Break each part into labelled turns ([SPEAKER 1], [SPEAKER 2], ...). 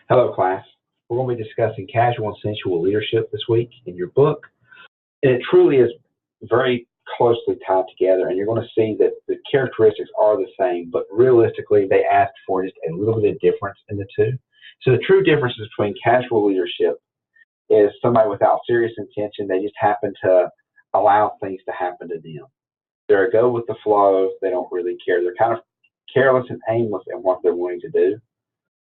[SPEAKER 1] Hello, class. We're going to be discussing casual and sensual leadership this week in your book. And it truly is very closely tied together, and you're going to see that the characteristics are the same, but realistically, they ask for just a little bit of difference in the two. So the true differences between casual leadership is somebody without serious intention. They just happen to allow things to happen to them. They're a go with the flow. They don't really care. They're kind of careless and aimless in what they're wanting to do.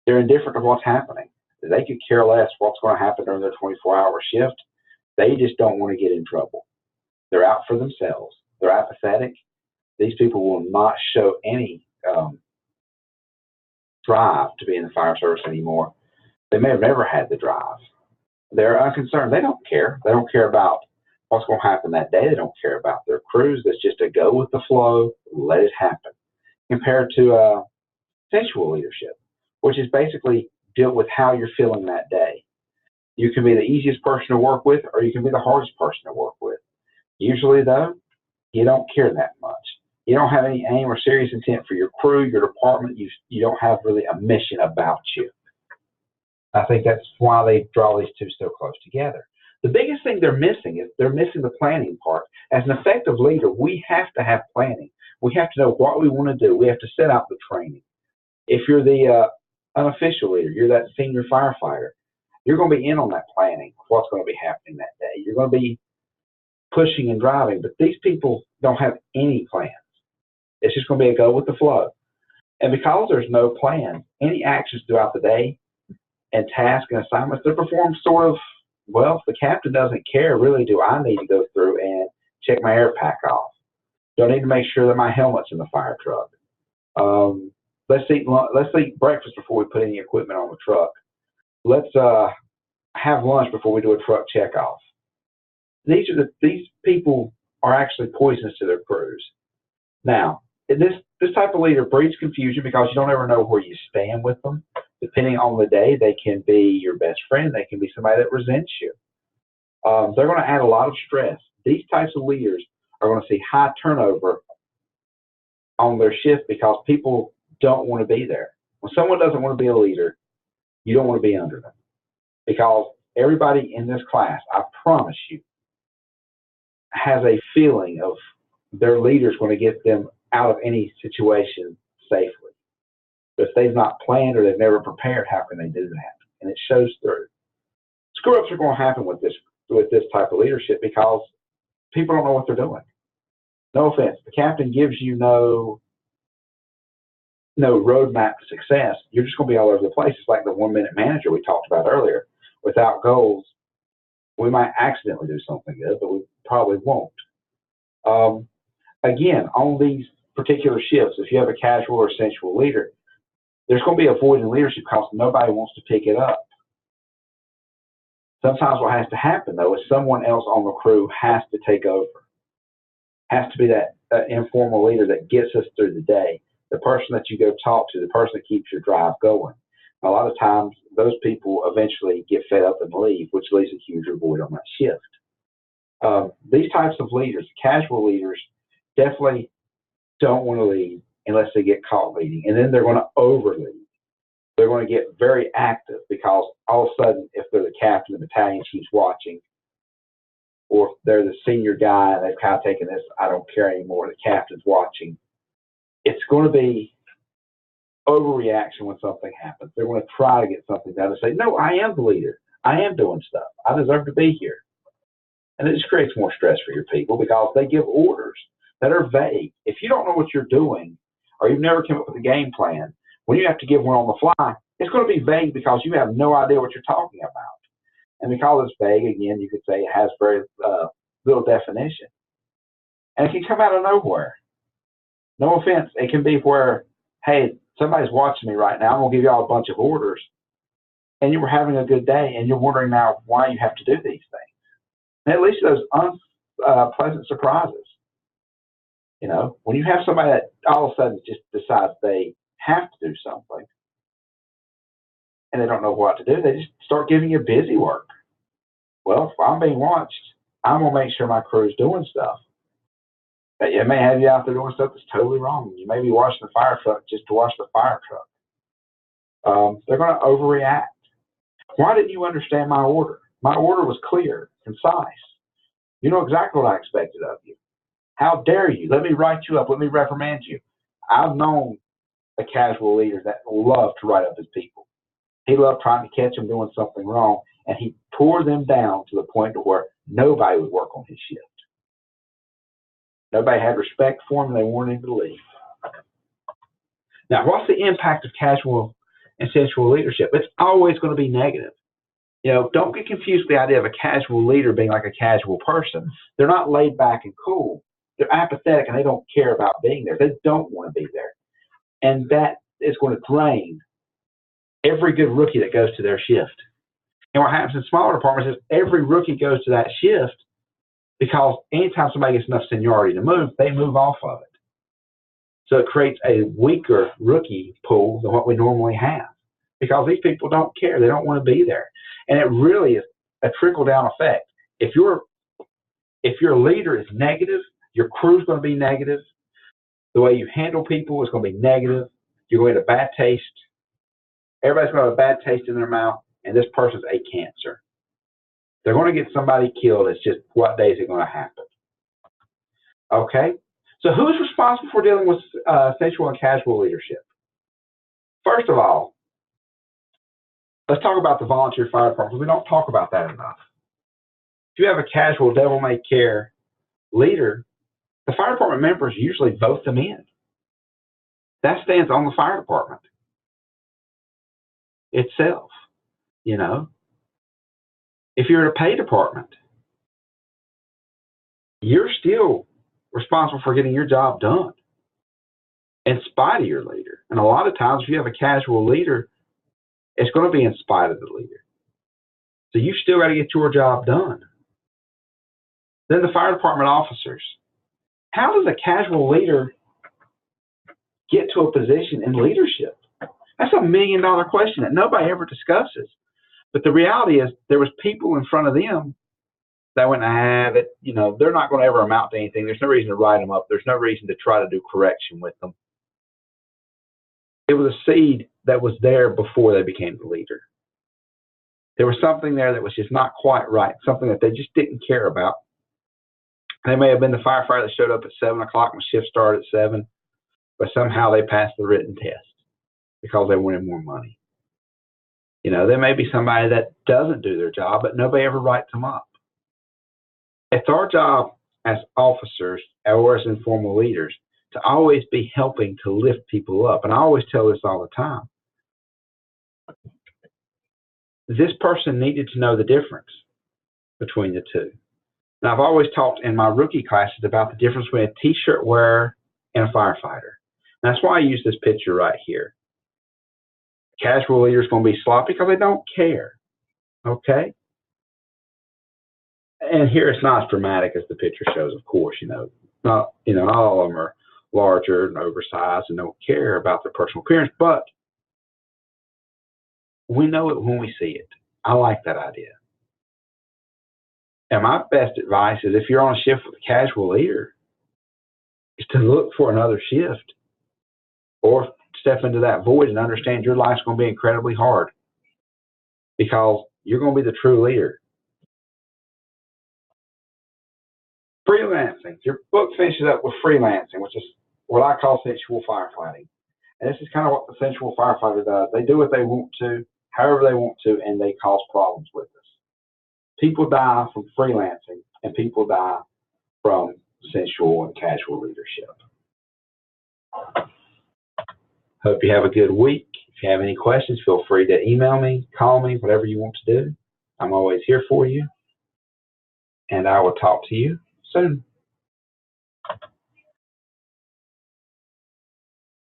[SPEAKER 1] They're indifferent to what's happening. They could care less what's going to happen during their 24-hour shift. They just don't want to get in trouble. They're out for themselves. They're apathetic. These people will not show any drive to be in the fire service anymore. They may have never had the drive. They're unconcerned. They don't care. They don't care about what's going to happen that day. They don't care about their crews. That's just a go with the flow, let it happen. Compared to sensual leadership, which is basically deal with how you're feeling that day. You can be the easiest person to work with, or you can be the hardest person to work with. Usually, though, you don't care that much. You don't have any aim or serious intent for your crew, your department. You don't have really a mission about you. I think that's why they draw these two so close together. The biggest thing they're missing is they're missing the planning part. As an effective leader, we have to have planning. We have to know what we want to do. We have to set out the training. If you're the unofficial leader, you're that senior firefighter, you're going to be in on that planning, what's going to be happening that day. You're going to be pushing and driving, but these people don't have any plans. It's just going to be a go with the flow. And because there's no plan, any actions throughout the day and tasks and assignments, they're performed sort of, well, if the captain doesn't care, really, do I need to go through and check my air pack off? Do I need to make sure that my helmet's in the fire truck? Let's eat breakfast before we put any equipment on the truck. Let's have lunch before we do a truck checkoff. These people are actually poisonous to their crews. Now, this type of leader breeds confusion because you don't ever know where you stand with them. Depending on the day, they can be your best friend. They can be somebody that resents you. They're going to add a lot of stress. These types of leaders are going to see high turnover on their shift because people don't want to be there. When someone doesn't want to be a leader, you don't want to be under them. Because everybody in this class, I promise you, has a feeling of their leader's going to get them out of any situation safely. But if they've not planned or they've never prepared, how can they do that? And it shows through. Screw-ups are going to happen with this type of leadership because people don't know what they're doing. No offense. The captain gives you no roadmap to success. You're just going to be all over the place. It's like the 1-minute manager we talked about earlier. Without goals, we might accidentally do something good, but we probably won't. Again, on these particular shifts, if you have a casual or sensual leader, there's going to be a void in leadership because nobody wants to pick it up. Sometimes what has to happen, though, is someone else on the crew has to take over. Has to be that informal leader that gets us through the day, the person that you go talk to, the person that keeps your drive going. A lot of times, those people eventually get fed up and leave, which leaves a huge void on that shift. These types of leaders, casual leaders, definitely don't want to lead unless they get caught leading. And then they're going to overlead. They're going to get very active because all of a sudden, if they're the captain of the battalion, she's watching, or if they're the senior guy and they've kind of taken this, I don't care anymore, the captain's watching, it's going to be overreaction when something happens. They're going to try to get something done and say, no, I am the leader. I am doing stuff. I deserve to be here. And it just creates more stress for your people because they give orders that are vague. If you don't know what you're doing or you've never come up with a game plan, when you have to give one on the fly, it's going to be vague because you have no idea what you're talking about. And because it's vague, again, you could say it has very little definition. And it can come out of nowhere. No offense. It can be where, hey, somebody's watching me right now. I'm going to give you all a bunch of orders. And you were having a good day, and you're wondering now why you have to do these things. And at least those unpleasant surprises. You know, when you have somebody that all of a sudden just decides they have to do something, and they don't know what to do, they just start giving you busy work. Well, if I'm being watched, I'm going to make sure my crew's doing stuff. It may have you out there doing stuff that's totally wrong. You may be washing the fire truck just to wash the fire truck. They're going to overreact. Why didn't you understand my order? My order was clear, concise. You know exactly what I expected of you. How dare you? Let me write you up. Let me reprimand you. I've known a casual leader that loved to write up his people. He loved trying to catch them doing something wrong, and he tore them down to the point to where nobody would work on his shift. Nobody had respect for him, and they wanted him to leave. Now, what's the impact of casual and sensual leadership? It's always going to be negative. Don't get confused with the idea of a casual leader being like a casual person. They're not laid back and cool. They're apathetic, and they don't care about being there. They don't want to be there. And that is going to drain every good rookie that goes to their shift. And what happens in smaller departments is every rookie goes to that shift because anytime somebody gets enough seniority to move, they move off of it. So it creates a weaker rookie pool than what we normally have because these people don't care. They don't want to be there. And it really is a trickle-down effect. If your leader is negative, your crew's going to be negative. The way you handle people is going to be negative. You're going to get a bad taste. Everybody's going to have a bad taste in their mouth, and this person's a cancer. They're going to get somebody killed. It's just what day is it going to happen? Okay? So who's responsible for dealing with sensual and casual leadership? First of all, let's talk about the volunteer fire department. We don't talk about that enough. If you have a casual, devil-may-care leader, the fire department members usually vote them in. That stands on the fire department itself, If you're in a pay department, you're still responsible for getting your job done in spite of your leader. And a lot of times, if you have a casual leader, it's going to be in spite of the leader. So you still got to get your job done. Then the fire department officers. How does a casual leader get to a position in leadership? That's $1 million question that nobody ever discusses. But the reality is there was people in front of them that went, they're not going to ever amount to anything. There's no reason to write them up. There's no reason to try to do correction with them. It was a seed that was there before they became the leader. There was something there that was just not quite right, something that they just didn't care about. They may have been the firefighter that showed up at 7 o'clock when shift started at 7, but somehow they passed the written test because they wanted more money. There may be somebody that doesn't do their job, but nobody ever writes them up. It's our job as officers or as informal leaders to always be helping to lift people up. And I always tell this all the time. This person needed to know the difference between the two. Now, I've always talked in my rookie classes about the difference between a T-shirt wearer and a firefighter. And that's why I use this picture right here. Casual leaders going to be sloppy because they don't care. Okay? And here it's not as dramatic as the picture shows, of course. Not all of them are larger and oversized and don't care about their personal appearance, but we know it when we see it. I like that idea. And my best advice is if you're on a shift with a casual leader, is to look for another shift or step into that void and understand your life's going to be incredibly hard because you're going to be the true leader. Freelancing. Your book finishes up with freelancing, which is what I call sensual firefighting. And this is kind of what the sensual firefighter does. They do what they want to, however they want to, and they cause problems with us. People die from freelancing, and people die from sensual and casual leadership. Hope you have a good week. If you have any questions, feel free to email me, call me, whatever you want to do. I'm always here for you, and I will talk to you soon.